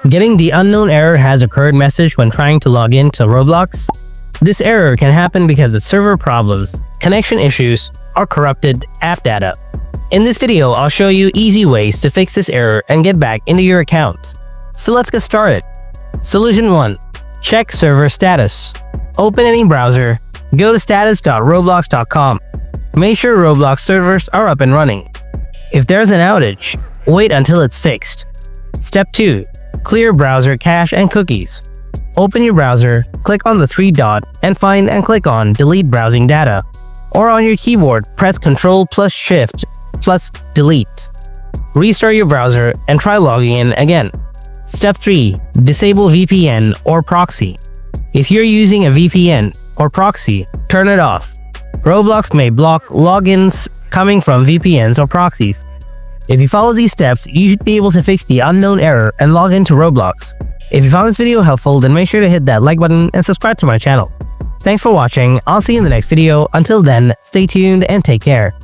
Getting the unknown error has occurred message when trying to log in to Roblox. This error can happen because of server problems, connection issues, or corrupted app data. In this video, I'll show you easy ways to fix this error and get back into your account. So let's get started. Solution 1. Check server status. Open any browser, go to status.roblox.com. Make sure Roblox servers are up and running. If there's an outage, wait until it's fixed. Step 2. Clear browser cache and cookies. Open your browser, click on the three dot, and find and click on Delete Browsing Data. Or on your keyboard, press Ctrl plus Shift plus Delete. Restart your browser and try logging in again. Step 3. Disable VPN or proxy. If you're using a VPN or proxy, turn it off. Roblox may block logins coming from VPNs or proxies. If you follow these steps, you should be able to fix the unknown error and log into Roblox. If you found this video helpful, then make sure to hit that like button and subscribe to my channel. Thanks for watching. I'll see you in the next video. Until then, stay tuned and take care.